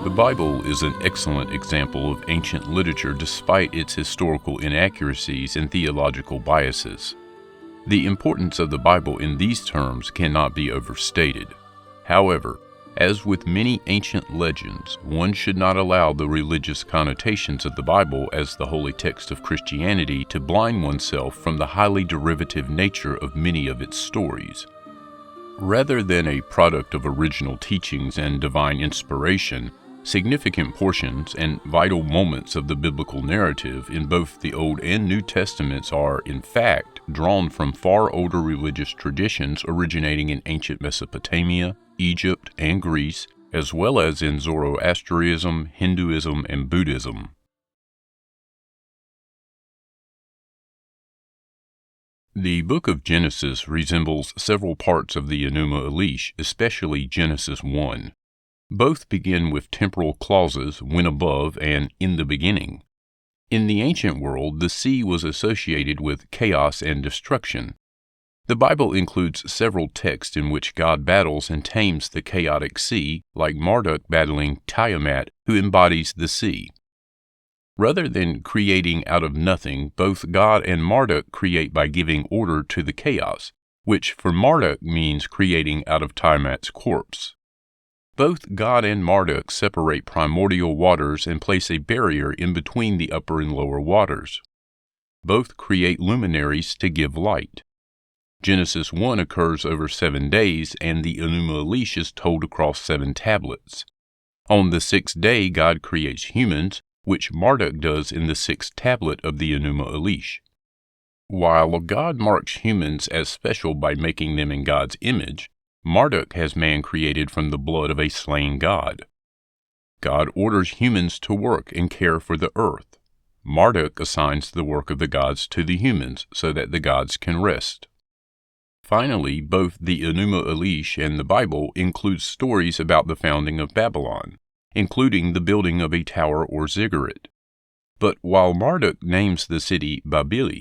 The Bible is an excellent example of ancient literature despite its historical inaccuracies and theological biases. The importance of the Bible in these terms cannot be overstated. However, as with many ancient legends, one should not allow the religious connotations of the Bible as the holy text of Christianity to blind oneself from the highly derivative nature of many of its stories. Rather than a product of original teachings and divine inspiration, significant portions and vital moments of the biblical narrative in both the Old and New Testaments are, in fact, drawn from far older religious traditions originating in ancient Mesopotamia, Egypt, and Greece, as well as in Zoroastrianism, Hinduism, and Buddhism. The book of Genesis resembles several parts of the Enuma Elish, especially Genesis 1. Both begin with temporal clauses, when above and in the beginning. In the ancient world, the sea was associated with chaos and destruction. The Bible includes several texts in which God battles and tames the chaotic sea, like Marduk battling Tiamat, who embodies the sea. Rather than creating out of nothing, both God and Marduk create by giving order to the chaos, which for Marduk means creating out of Tiamat's corpse. Both God and Marduk separate primordial waters and place a barrier in between the upper and lower waters. Both create luminaries to give light. Genesis 1 occurs over 7 days, and the Enuma Elish is told across 7 tablets. On the 6th day, God creates humans, which Marduk does in the 6th tablet of the Enuma Elish. While God marks humans as special by making them in God's image, Marduk has man created from the blood of a slain god. God orders humans to work and care for the earth. Marduk assigns the work of the gods to the humans so that the gods can rest. Finally, both the Enuma Elish and the Bible include stories about the founding of Babylon, including the building of a tower or ziggurat. But while Marduk names the city Babel,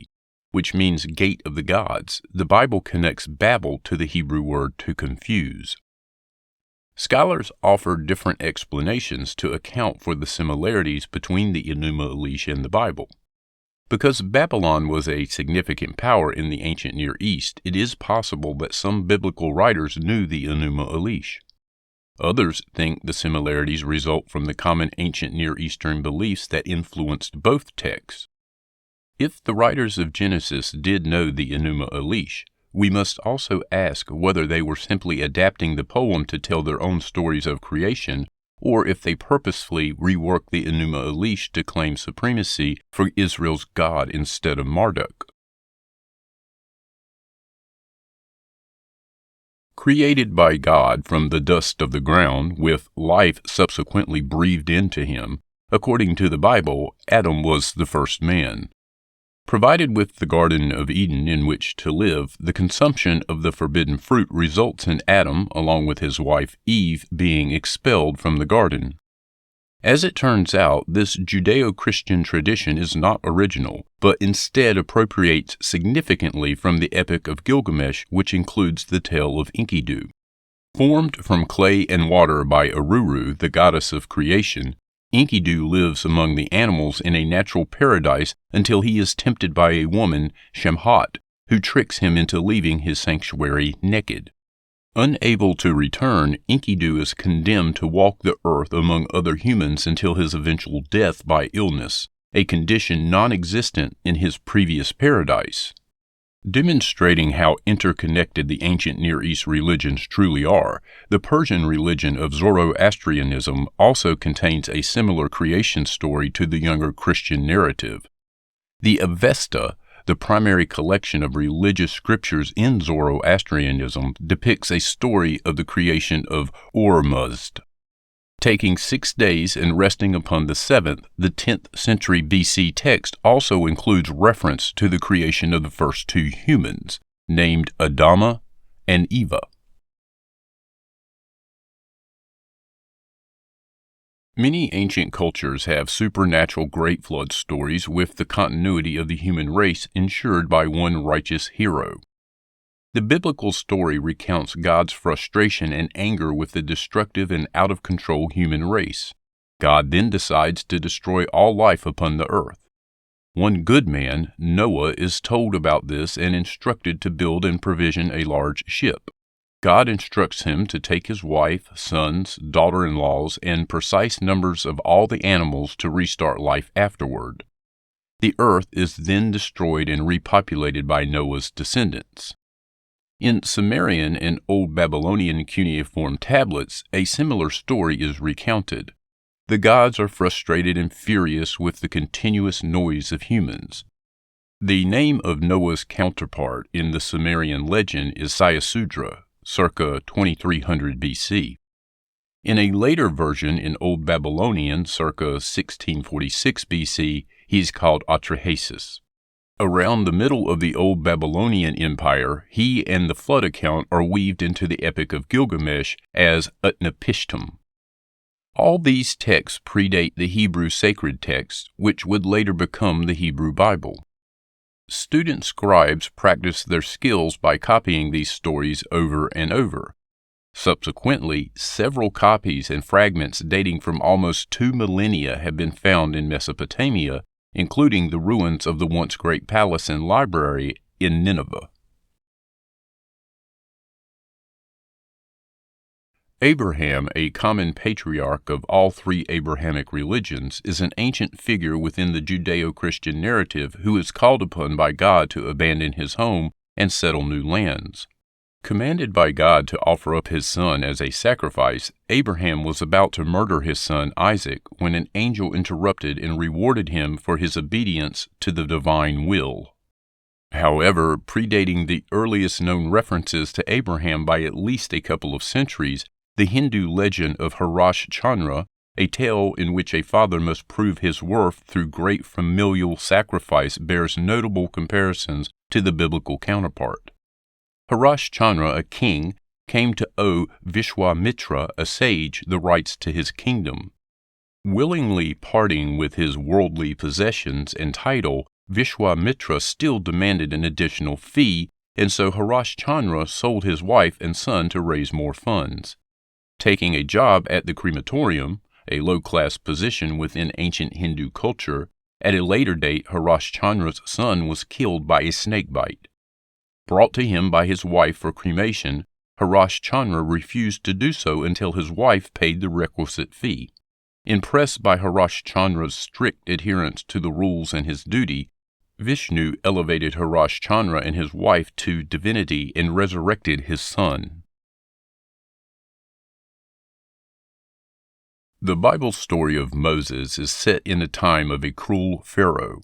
which means gate of the gods, the Bible connects Babel to the Hebrew word to confuse. Scholars offer different explanations to account for the similarities between the Enuma Elish and the Bible. Because Babylon was a significant power in the ancient Near East, it is possible that some biblical writers knew the Enuma Elish. Others think the similarities result from the common ancient Near Eastern beliefs that influenced both texts. If the writers of Genesis did know the Enuma Elish, we must also ask whether they were simply adapting the poem to tell their own stories of creation, or if they purposefully reworked the Enuma Elish to claim supremacy for Israel's God instead of Marduk. Created by God from the dust of the ground, with life subsequently breathed into him, according to the Bible, Adam was the first man. Provided with the Garden of Eden in which to live, the consumption of the forbidden fruit results in Adam, along with his wife Eve, being expelled from the garden. As it turns out, this Judeo-Christian tradition is not original, but instead appropriates significantly from the Epic of Gilgamesh, which includes the tale of Enkidu. Formed from clay and water by Aruru, the goddess of creation, Enkidu lives among the animals in a natural paradise until he is tempted by a woman, Shemhat, who tricks him into leaving his sanctuary naked. Unable to return, Enkidu is condemned to walk the earth among other humans until his eventual death by illness, a condition non-existent in his previous paradise. Demonstrating how interconnected the ancient Near East religions truly are, the Persian religion of Zoroastrianism also contains a similar creation story to the younger Christian narrative. The Avesta, the primary collection of religious scriptures in Zoroastrianism, depicts a story of the creation of Ormuzd. Taking 6 days and resting upon the 7th, the 10th century BC text also includes reference to the creation of the first 2 humans, named Adama and Eva. Many ancient cultures have supernatural great flood stories with the continuity of the human race ensured by one righteous hero. The biblical story recounts God's frustration and anger with the destructive and out-of-control human race. God then decides to destroy all life upon the earth. One good man, Noah, is told about this and instructed to build and provision a large ship. God instructs him to take his wife, sons, daughter-in-laws, and precise numbers of all the animals to restart life afterward. The earth is then destroyed and repopulated by Noah's descendants. In Sumerian and Old Babylonian cuneiform tablets, a similar story is recounted. The gods are frustrated and furious with the continuous noise of humans. The name of Noah's counterpart in the Sumerian legend is Ziusudra, circa 2300 BC. In a later version in Old Babylonian, circa 1646 BC, he is called Atrahasis. Around the middle of the Old Babylonian Empire, he and the flood account are weaved into the Epic of Gilgamesh as Utnapishtim. All these texts predate the Hebrew sacred texts, which would later become the Hebrew Bible. Student scribes practiced their skills by copying these stories over and over. Subsequently, several copies and fragments dating from almost 2 millennia have been found in Mesopotamia, including the ruins of the once great palace and library in Nineveh. Abraham, a common patriarch of all three Abrahamic religions, is an ancient figure within the Judeo-Christian narrative who is called upon by God to abandon his home and settle new lands. Commanded by God to offer up his son as a sacrifice, Abraham was about to murder his son Isaac when an angel interrupted and rewarded him for his obedience to the divine will. However, predating the earliest known references to Abraham by at least a couple of centuries, the Hindu legend of Ressurection, a tale in which a father must prove his worth through great familial sacrifice, bears notable comparisons to the biblical counterpart. Ressurection, a king, came to owe Vishwamitra, a sage, the rights to his kingdom. Willingly parting with his worldly possessions and title, Vishwamitra still demanded an additional fee, and so Ressurection sold his wife and son to raise more funds. Taking a job at the crematorium, a low-class position within ancient Hindu culture, at a later date Ressurection's son was killed by a snake bite. Brought to him by his wife for cremation, Ressurection refused to do so until his wife paid the requisite fee. Impressed by Ressurection's strict adherence to the rules and his duty, Vishnu elevated Ressurection and his wife to divinity and resurrected his son. The Bible story of Moses is set in the time of a cruel pharaoh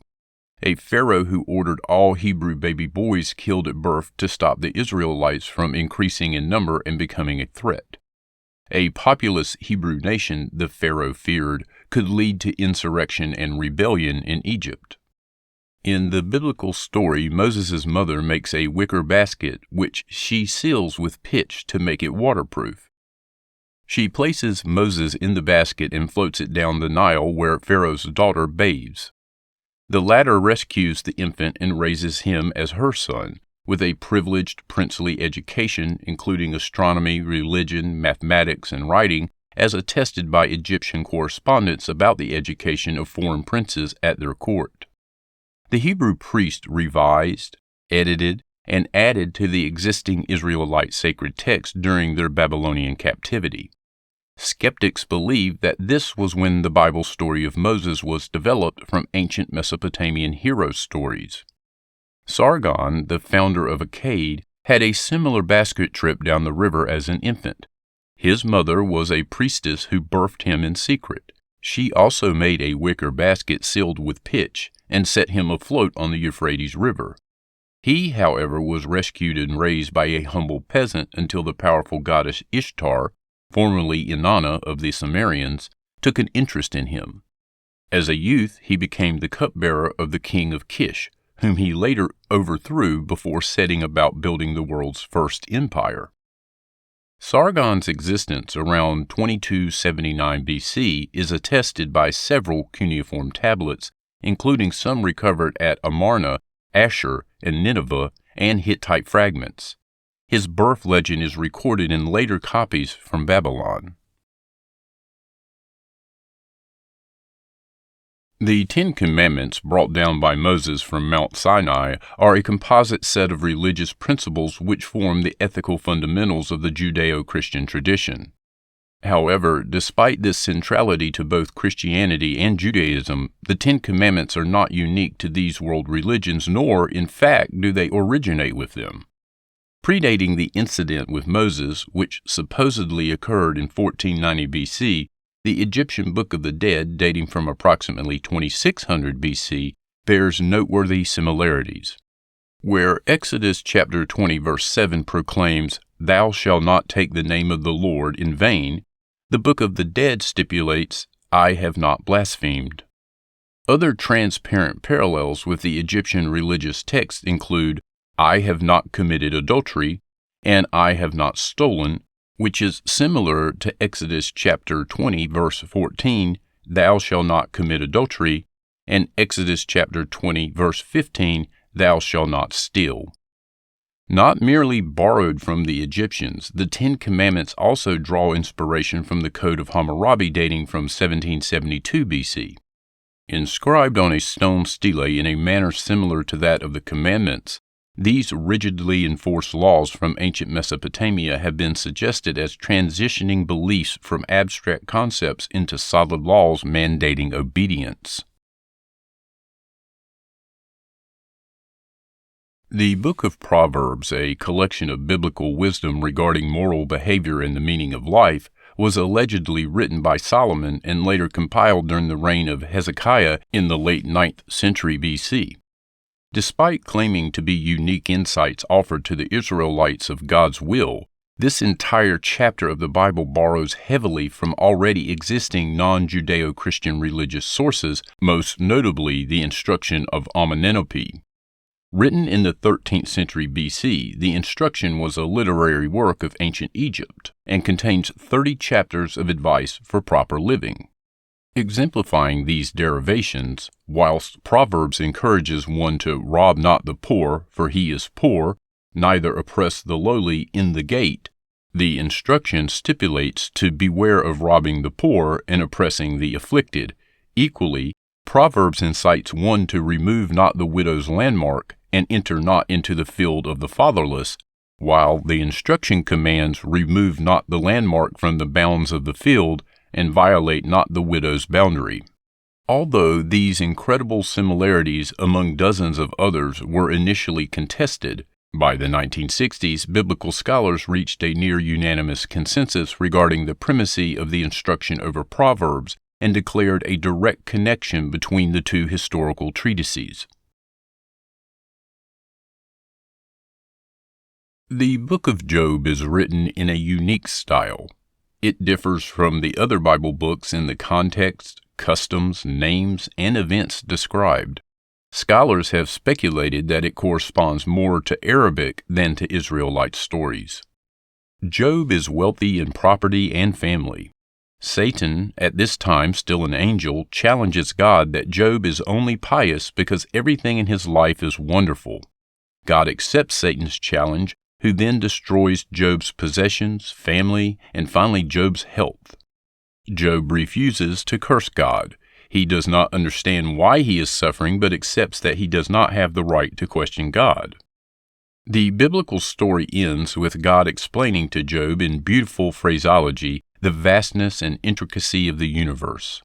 who ordered all Hebrew baby boys killed at birth to stop the Israelites from increasing in number and becoming a threat. A populous Hebrew nation, the pharaoh feared, could lead to insurrection and rebellion in Egypt. In the biblical story, Moses' mother makes a wicker basket which she seals with pitch to make it waterproof. She places Moses in the basket and floats it down the Nile where Pharaoh's daughter bathes. The latter rescues the infant and raises him as her son, with a privileged princely education including astronomy, religion, mathematics, and writing, as attested by Egyptian correspondence about the education of foreign princes at their court. The Hebrew priest revised, edited, and added to the existing Israelite sacred texts during their Babylonian captivity. Skeptics believe that this was when the Bible story of Moses was developed from ancient Mesopotamian hero stories. Sargon, the founder of Akkad, had a similar basket trip down the river as an infant. His mother was a priestess who birthed him in secret. She also made a wicker basket sealed with pitch and set him afloat on the Euphrates River. He, however, was rescued and raised by a humble peasant until the powerful goddess Ishtar, formerly Inanna of the Sumerians, took an interest in him. As a youth, he became the cupbearer of the king of Kish, whom he later overthrew before setting about building the world's first empire. Sargon's existence around 2279 BC is attested by several cuneiform tablets, including some recovered at Amarna, Ashur, and Nineveh, and Hittite fragments. His birth legend is recorded in later copies from Babylon. The Ten Commandments brought down by Moses from Mount Sinai are a composite set of religious principles which form the ethical fundamentals of the Judeo-Christian tradition. However, despite this centrality to both Christianity and Judaism, the Ten Commandments are not unique to these world religions, nor, in fact, do they originate with them. Predating the incident with Moses, which supposedly occurred in 1490 BC, the Egyptian Book of the Dead, dating from approximately 2600 BC, bears noteworthy similarities. Where Exodus chapter 20 verse 7 proclaims, "Thou shalt not take the name of the Lord in vain," the Book of the Dead stipulates, "I have not blasphemed." Other transparent parallels with the Egyptian religious texts include, "I have not committed adultery," and "I have not stolen," which is similar to Exodus chapter 20, verse 14, "Thou shalt not commit adultery," and Exodus chapter 20, verse 15, "Thou shalt not steal." Not merely borrowed from the Egyptians, the Ten Commandments also draw inspiration from the Code of Hammurabi dating from 1772 BC. Inscribed on a stone stele in a manner similar to that of the Commandments, these rigidly enforced laws from ancient Mesopotamia have been suggested as transitioning beliefs from abstract concepts into solid laws mandating obedience. The Book of Proverbs, a collection of biblical wisdom regarding moral behavior and the meaning of life, was allegedly written by Solomon and later compiled during the reign of Hezekiah in the late 9th century BC. Despite claiming to be unique insights offered to the Israelites of God's will, this entire chapter of the Bible borrows heavily from already existing non-Judeo-Christian religious sources, most notably the instruction of Amenemope. Written in the 13th century BC, the instruction was a literary work of ancient Egypt and contains 30 chapters of advice for proper living. Exemplifying these derivations, whilst Proverbs encourages one to rob not the poor, for he is poor, neither oppress the lowly in the gate, the instruction stipulates to beware of robbing the poor and oppressing the afflicted. Equally, Proverbs incites one to remove not the widow's landmark and enter not into the field of the fatherless, while the instruction commands remove not the landmark from the bounds of the field and violate not the widow's boundary. Although these incredible similarities among dozens of others were initially contested, by the 1960s, biblical scholars reached a near unanimous consensus regarding the primacy of the instruction over Proverbs and declared a direct connection between the two historical treatises. The Book of Job is written in a unique style. It differs from the other Bible books in the context, customs, names, and events described. Scholars have speculated that it corresponds more to Arabic than to Israelite stories. Job is wealthy in property and family. Satan, at this time still an angel, challenges God that Job is only pious because everything in his life is wonderful. God accepts Satan's challenge, who then destroys Job's possessions, family, and finally Job's health. Job refuses to curse God. He does not understand why he is suffering, but accepts that he does not have the right to question God. The biblical story ends with God explaining to Job in beautiful phraseology the vastness and intricacy of the universe.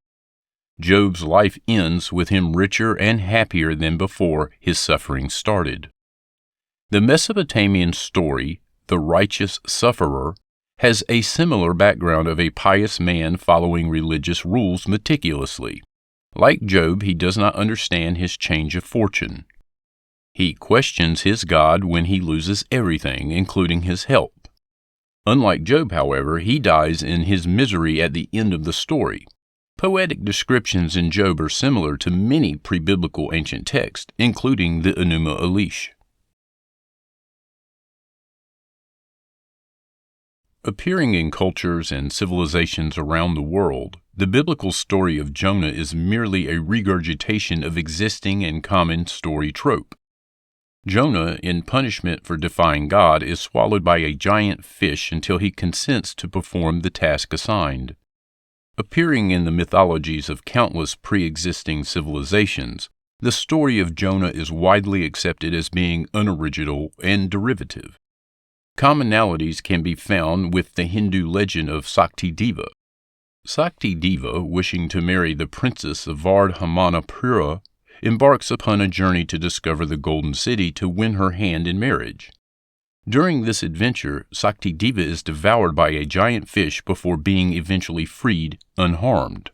Job's life ends with him richer and happier than before his suffering started. The Mesopotamian story, The Righteous Sufferer, has a similar background of a pious man following religious rules meticulously. Like Job, he does not understand his change of fortune. He questions his God when he loses everything, including his health. Unlike Job, however, he dies in his misery at the end of the story. Poetic descriptions in Job are similar to many pre-biblical ancient texts, including the Enuma Elish. Appearing in cultures and civilizations around the world, the biblical story of Jonah is merely a regurgitation of existing and common story trope. Jonah, in punishment for defying God, is swallowed by a giant fish until he consents to perform the task assigned. Appearing in the mythologies of countless pre-existing civilizations, the story of Jonah is widely accepted as being unoriginal and derivative. Commonalities can be found with the Hindu legend of Sakti Deva. Sakti Deva, wishing to marry the princess of Vardhamanapura, embarks upon a journey to discover the Golden City to win her hand in marriage. During this adventure, Sakti Deva is devoured by a giant fish before being eventually freed unharmed.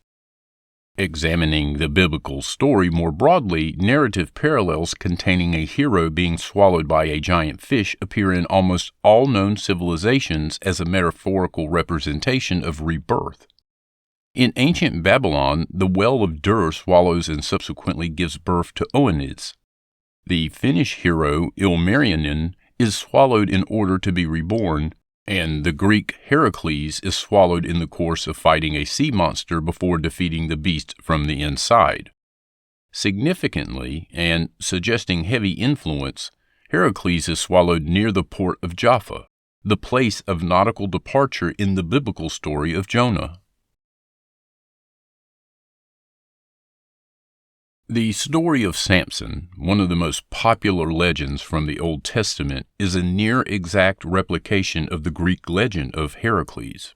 Examining the biblical story more broadly, narrative parallels containing a hero being swallowed by a giant fish appear in almost all known civilizations as a metaphorical representation of rebirth. In ancient Babylon, the well of Dur swallows and subsequently gives birth to Oannes. The Finnish hero Ilmarinen is swallowed in order to be reborn, and the Greek Heracles is swallowed in the course of fighting a sea monster before defeating the beast from the inside. Significantly, and suggesting heavy influence, Heracles is swallowed near the port of Jaffa, the place of nautical departure in the biblical story of Jonah. The story of Samson, one of the most popular legends from the Old Testament, is a near-exact replication of the Greek legend of Heracles.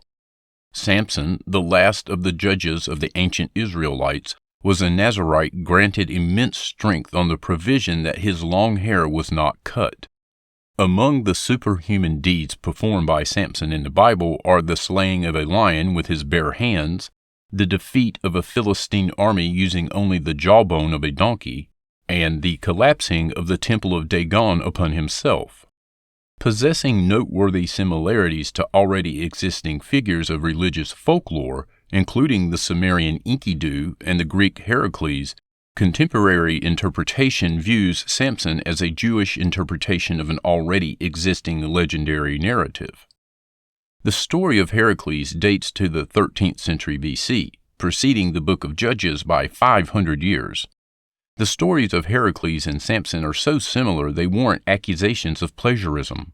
Samson, the last of the judges of the ancient Israelites, was a Nazarite granted immense strength on the provision that his long hair was not cut. Among the superhuman deeds performed by Samson in the Bible are the slaying of a lion with his bare hands, the defeat of a Philistine army using only the jawbone of a donkey, and the collapsing of the temple of Dagon upon himself. Possessing noteworthy similarities to already existing figures of religious folklore, including the Sumerian Enkidu and the Greek Heracles, contemporary interpretation views Samson as a Jewish interpretation of an already existing legendary narrative. The story of Heracles dates to the 13th century BC, preceding the book of Judges by 500 years. The stories of Heracles and Samson are so similar they warrant accusations of plagiarism.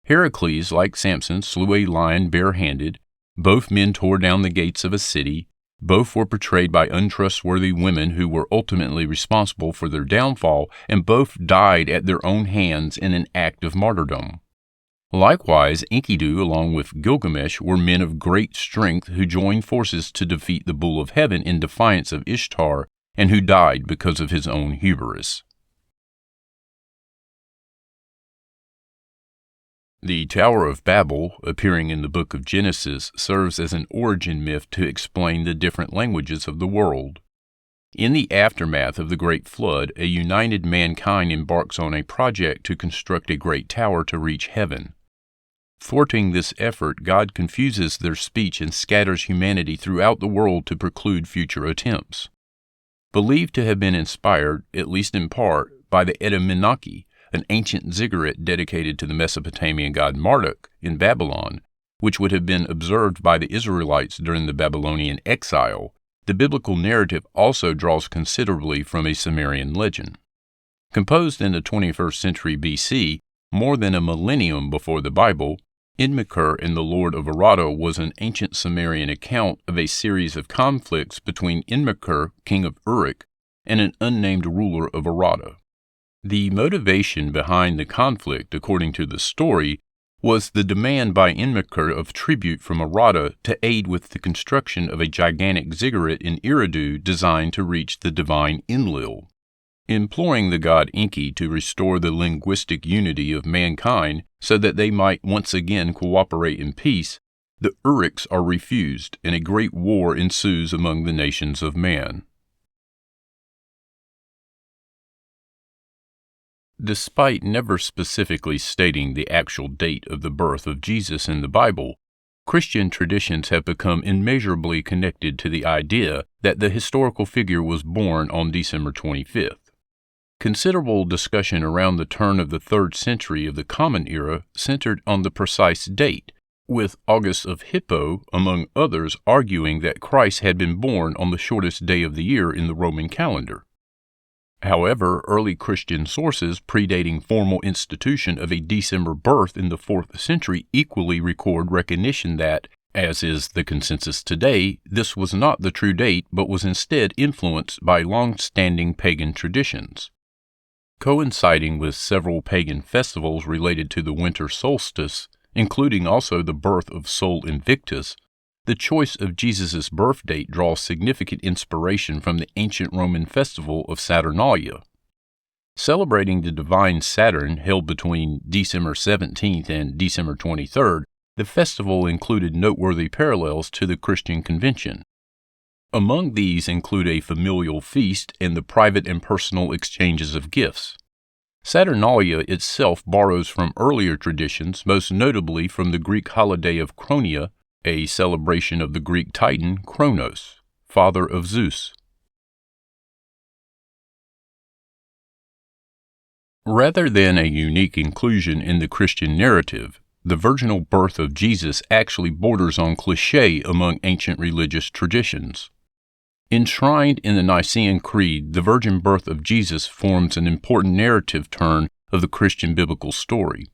Heracles, like Samson, slew a lion barehanded. Both men tore down the gates of a city. Both were portrayed by untrustworthy women who were ultimately responsible for their downfall, and both died at their own hands in an act of martyrdom. Likewise, Enkidu, along with Gilgamesh, were men of great strength who joined forces to defeat the Bull of Heaven in defiance of Ishtar, and who died because of his own hubris. The Tower of Babel, appearing in the book of Genesis, serves as an origin myth to explain the different languages of the world. In the aftermath of the Great Flood, a united mankind embarks on a project to construct a great tower to reach heaven. Thwarting this effort, God confuses their speech and scatters humanity throughout the world to preclude future attempts. Believed to have been inspired, at least in part, by the Edaminaki, an ancient ziggurat dedicated to the Mesopotamian god Marduk in Babylon, which would have been observed by the Israelites during the Babylonian exile, the biblical narrative also draws considerably from a Sumerian legend. Composed in the 21st century BC, more than a millennium before the Bible, Enuma and the Lord of Arada was an ancient Sumerian account of a series of conflicts between Enuma, king of Uruk, and an unnamed ruler of Arada. The motivation behind the conflict, according to the story, was the demand by Enuma of tribute from Arada to aid with the construction of a gigantic ziggurat in Eridu designed to reach the divine Enlil. Imploring the god Enki to restore the linguistic unity of mankind so that they might once again cooperate in peace, the Uruks are refused, and a great war ensues among the nations of man. Despite never specifically stating the actual date of the birth of Jesus in the Bible, Christian traditions have become immeasurably connected to the idea that the historical figure was born on December 25th. Considerable discussion around the turn of the 3rd century of the Common Era centered on the precise date, with August of Hippo, among others, arguing that Christ had been born on the shortest day of the year in the Roman calendar. However, early Christian sources predating formal institution of a December birth in the 4th century equally record recognition that, As is the consensus today, this was not the true date, but was instead influenced by long-standing pagan traditions. Coinciding with several pagan festivals related to the winter solstice, including also the birth of Sol Invictus, the choice of Jesus' birth date draws significant inspiration from the ancient Roman festival of Saturnalia. Celebrating the divine Saturn held between December 17th and December 23rd, the festival included noteworthy parallels to the Christian convention. Among these include a familial feast and the private and personal exchanges of gifts. Saturnalia itself borrows from earlier traditions, most notably from the Greek holiday of Chronia, a celebration of the Greek titan Kronos, father of Zeus. Rather than a unique inclusion in the Christian narrative, the virginal birth of Jesus actually borders on cliché among ancient religious traditions. Enshrined in the Nicene Creed, the virgin birth of Jesus forms an important narrative turn of the Christian biblical story.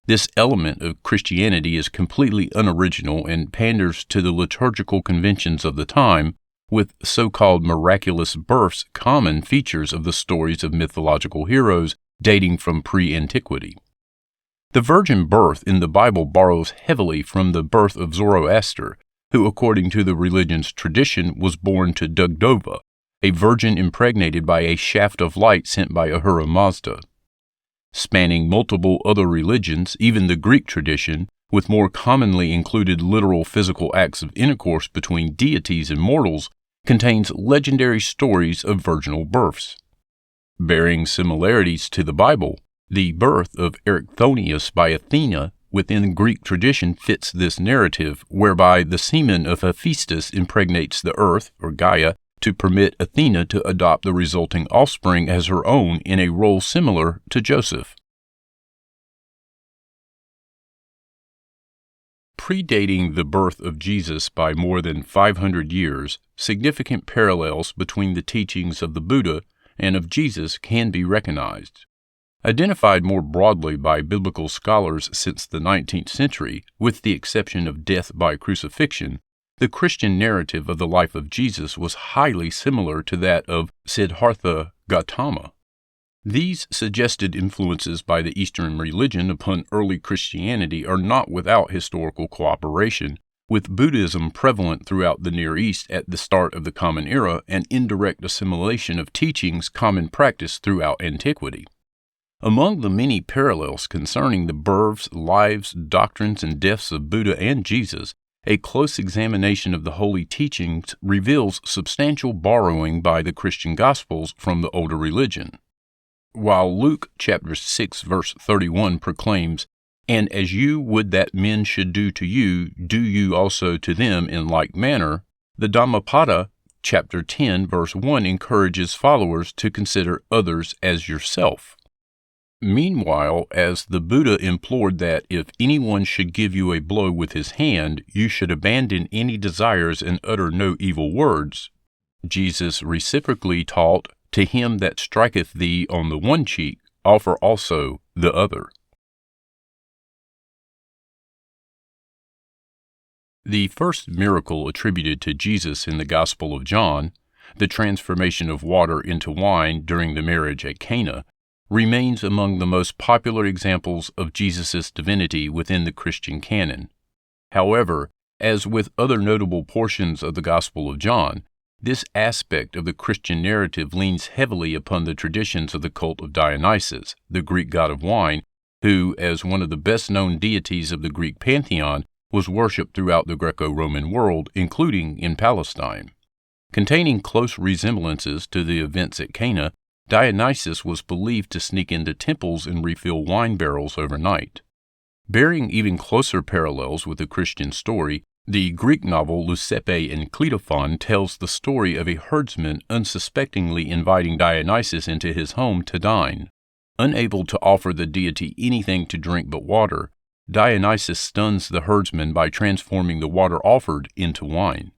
This element of Christianity is completely unoriginal and panders to the liturgical conventions of the time, with so-called miraculous births common features of the stories of mythological heroes dating from pre-antiquity. The virgin birth in the Bible borrows heavily from the birth of Zoroaster, who, according to the religion's tradition, was born to Dugdova, a virgin impregnated by a shaft of light sent by Ahura Mazda. Spanning multiple other religions, even the Greek tradition, with more commonly included literal physical acts of intercourse between deities and mortals, contains legendary stories of virginal births. Bearing similarities to the Bible, the birth of Erichthonius by Athena within Greek tradition fits this narrative, whereby the semen of Hephaestus impregnates the earth, or Gaia, to permit Athena to adopt the resulting offspring as her own in a role similar to Joseph. Predating the birth of Jesus by more than 500 years, significant parallels between the teachings of the Buddha and of Jesus can be recognized. Identified more broadly by biblical scholars since the 19th century, with the exception of death by crucifixion, the Christian narrative of the life of Jesus was highly similar to that of Siddhartha Gautama. These suggested influences by the Eastern religion upon early Christianity are not without historical cooperation, with Buddhism prevalent throughout the Near East at the start of the Common Era and indirect assimilation of teachings common practice throughout antiquity. Among the many parallels concerning the births, lives, doctrines, and deaths of Buddha and Jesus, a close examination of the holy teachings reveals substantial borrowing by the Christian Gospels from the older religion. While Luke chapter 6 verse 31 proclaims, "And as you would that men should do to you, do you also to them in like manner," the Dhammapada chapter 10 verse 1 encourages followers to consider others as yourself. Meanwhile, as the Buddha implored that if anyone should give you a blow with his hand, you should abandon any desires and utter no evil words, Jesus reciprocally taught, "To him that striketh thee on the one cheek, offer also the other." The first miracle attributed to Jesus in the Gospel of John, the transformation of water into wine during the marriage at Cana, remains among the most popular examples of Jesus' divinity within the Christian canon. However, as with other notable portions of the Gospel of John, this aspect of the Christian narrative leans heavily upon the traditions of the cult of Dionysus, the Greek god of wine, who, as one of the best-known deities of the Greek pantheon, was worshipped throughout the Greco-Roman world, including in Palestine. Containing close resemblances to the events at Cana, Dionysus was believed to sneak into temples and refill wine barrels overnight. Bearing even closer parallels with the Christian story, the Greek novel Leucippe and Cleitophon tells the story of a herdsman unsuspectingly inviting Dionysus into his home to dine. Unable to offer the deity anything to drink but water, Dionysus stuns the herdsman by transforming the water offered into wine.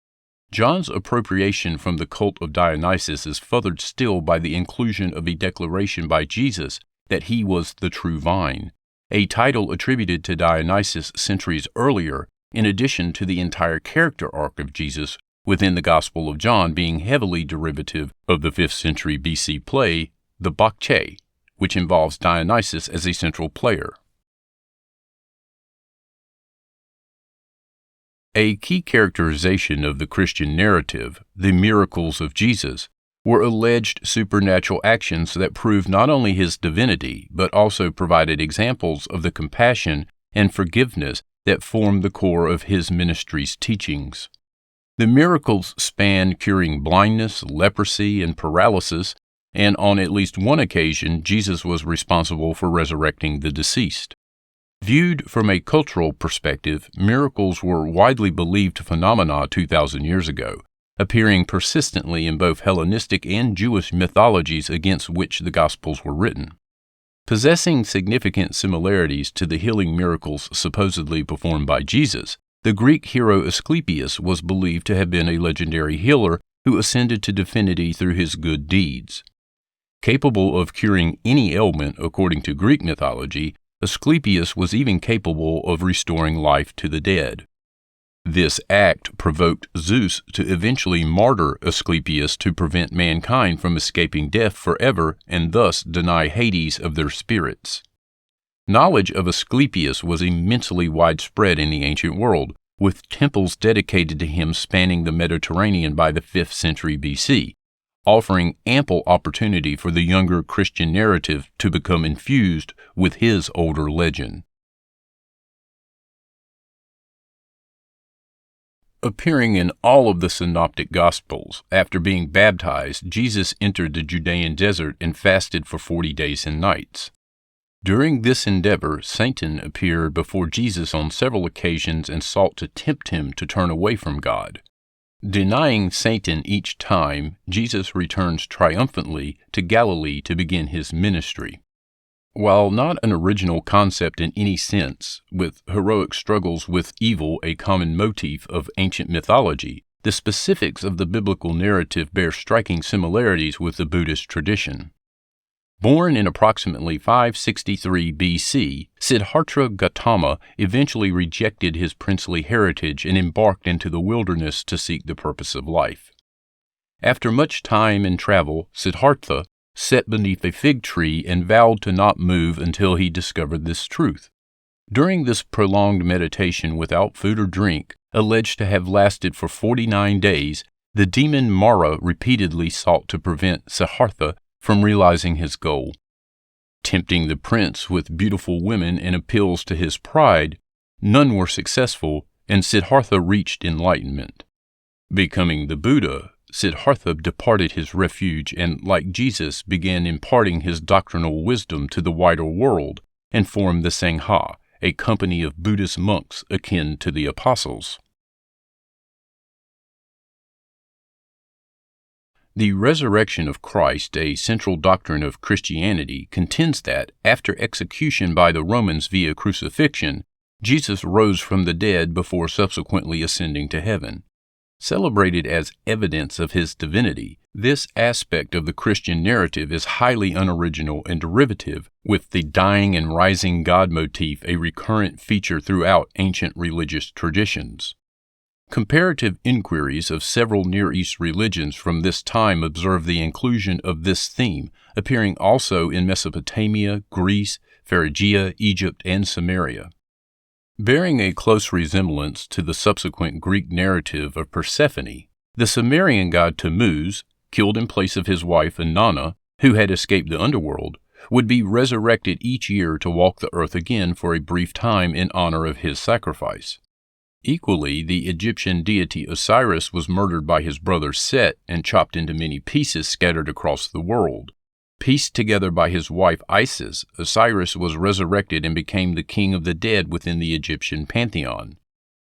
John's appropriation from the cult of Dionysus is furthered still by the inclusion of a declaration by Jesus that he was the true vine, a title attributed to Dionysus centuries earlier, in addition to the entire character arc of Jesus within the Gospel of John being heavily derivative of the 5th century BC play, the Bacchae, which involves Dionysus as a central player. A key characterization of the Christian narrative, the miracles of Jesus, were alleged supernatural actions that proved not only his divinity, but also provided examples of the compassion and forgiveness that formed the core of his ministry's teachings. The miracles span curing blindness, leprosy, and paralysis, and on at least one occasion, Jesus was responsible for resurrecting the deceased. Viewed from a cultural perspective, miracles were widely believed phenomena 2,000 years ago, appearing persistently in both Hellenistic and Jewish mythologies against which the Gospels were written. Possessing significant similarities to the healing miracles supposedly performed by Jesus, the Greek hero Asclepius was believed to have been a legendary healer who ascended to divinity through his good deeds. Capable of curing any ailment according to Greek mythology, Asclepius was even capable of restoring life to the dead. This act provoked Zeus to eventually martyr Asclepius to prevent mankind from escaping death forever and thus deny Hades of their spirits. Knowledge of Asclepius was immensely widespread in the ancient world, with temples dedicated to him spanning the Mediterranean by the 5th century BC, offering ample opportunity for the younger Christian narrative to become infused with his older legend. Appearing in all of the Synoptic Gospels, after being baptized, Jesus entered the Judean desert and fasted for 40 days and nights. During this endeavor, Satan appeared before Jesus on several occasions and sought to tempt him to turn away from God. Denying Satan each time, Jesus returns triumphantly to Galilee to begin his ministry. While not an original concept in any sense, with heroic struggles with evil a common motif of ancient mythology, the specifics of the biblical narrative bear striking similarities with the Buddhist tradition. Born in approximately 563 BC, Siddhartha Gautama eventually rejected his princely heritage and embarked into the wilderness to seek the purpose of life. After much time and travel, Siddhartha sat beneath a fig tree and vowed to not move until he discovered this truth. During this prolonged meditation without food or drink, alleged to have lasted for 49 days, the demon Mara repeatedly sought to prevent Siddhartha from realizing his goal. Tempting the prince with beautiful women and appeals to his pride, none were successful, and Siddhartha reached enlightenment. Becoming the Buddha, Siddhartha departed his refuge and, like Jesus, began imparting his doctrinal wisdom to the wider world and formed the Sangha, a company of Buddhist monks akin to the apostles. The resurrection of Christ, a central doctrine of Christianity, contends that, after execution by the Romans via crucifixion, Jesus rose from the dead before subsequently ascending to heaven. Celebrated as evidence of his divinity, this aspect of the Christian narrative is highly unoriginal and derivative, with the dying and rising God motif a recurrent feature throughout ancient religious traditions. Comparative inquiries of several Near East religions from this time observe the inclusion of this theme, appearing also in Mesopotamia, Greece, Phrygia, Egypt, and Samaria. Bearing a close resemblance to the subsequent Greek narrative of Persephone, the Sumerian god Tammuz, killed in place of his wife Inanna, who had escaped the underworld, would be resurrected each year to walk the earth again for a brief time in honor of his sacrifice. Equally, the Egyptian deity Osiris was murdered by his brother Set and chopped into many pieces scattered across the world. Pieced together by his wife Isis, Osiris was resurrected and became the king of the dead within the Egyptian pantheon.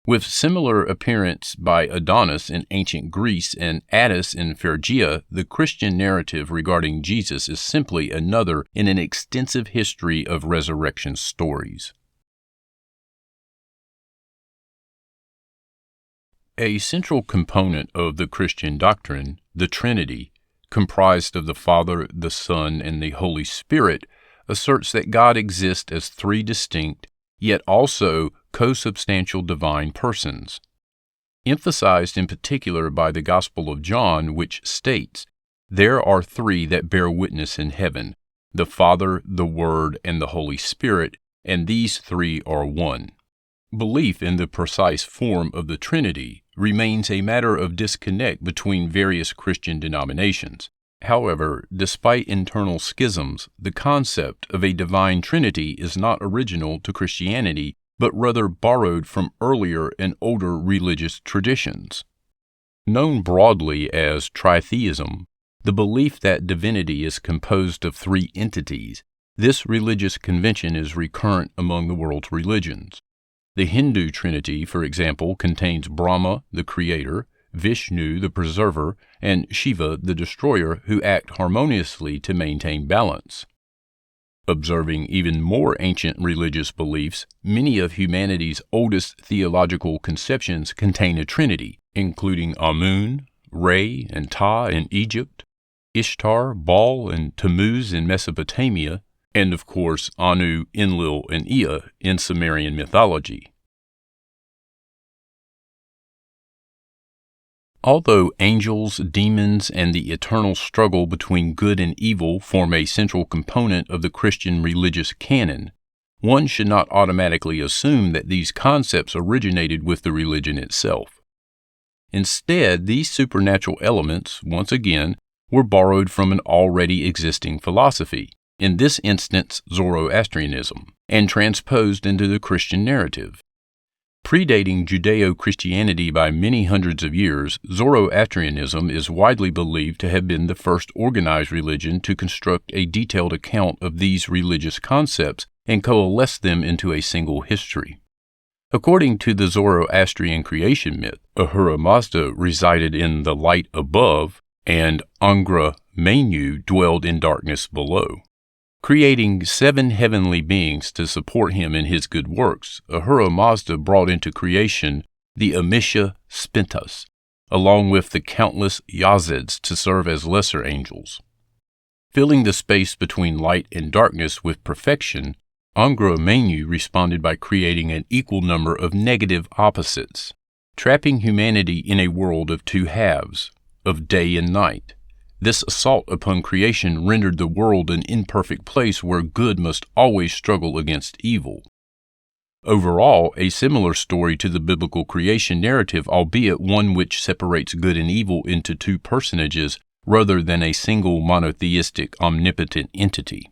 With similar appearance by Adonis in ancient Greece and Attis in Phrygia, the Christian narrative regarding Jesus is simply another in an extensive history of resurrection stories. A central component of the Christian doctrine, the Trinity, comprised of the Father, the Son, and the Holy Spirit, asserts that God exists as three distinct, yet also co-substantial divine persons, emphasized in particular by the Gospel of John, which states, "There are three that bear witness in heaven, the Father, the Word, and the Holy Spirit, and these three are one." Belief in the precise form of the Trinity remains a matter of disconnect between various Christian denominations. However, despite internal schisms, the concept of a divine Trinity is not original to Christianity, but rather borrowed from earlier and older religious traditions. Known broadly as tritheism, the belief that divinity is composed of three entities, this religious convention is recurrent among the world's religions. The Hindu Trinity, for example, contains Brahma, the creator, Vishnu, the preserver, and Shiva, the destroyer, who act harmoniously to maintain balance. Observing even more ancient religious beliefs, many of humanity's oldest theological conceptions contain a trinity, including Amun, Re, and Ta in Egypt, Ishtar, Baal, and Tammuz in Mesopotamia, and of course Anu, Enlil, and Ea in Sumerian mythology. Although angels, demons, and the eternal struggle between good and evil form a central component of the Christian religious canon, one should not automatically assume that these concepts originated with the religion itself. Instead, these supernatural elements, once again, were borrowed from an already existing philosophy, in this instance Zoroastrianism, and transposed into the Christian narrative. Predating Judeo-Christianity by many hundreds of years, Zoroastrianism is widely believed to have been the first organized religion to construct a detailed account of these religious concepts and coalesce them into a single history. According to the Zoroastrian creation myth, Ahura Mazda resided in the light above, and Angra Mainyu dwelled in darkness below. Creating 7 heavenly beings to support him in his good works, Ahura Mazda brought into creation the Amisha Spintas, along with the countless Yazids to serve as lesser angels. Filling the space between light and darkness with perfection, Angra Mainyu responded by creating an equal number of negative opposites, trapping humanity in a world of two halves, of day and night. This assault upon creation rendered the world an imperfect place where good must always struggle against evil. Overall, a similar story to the biblical creation narrative, albeit one which separates good and evil into two personages rather than a single monotheistic omnipotent entity.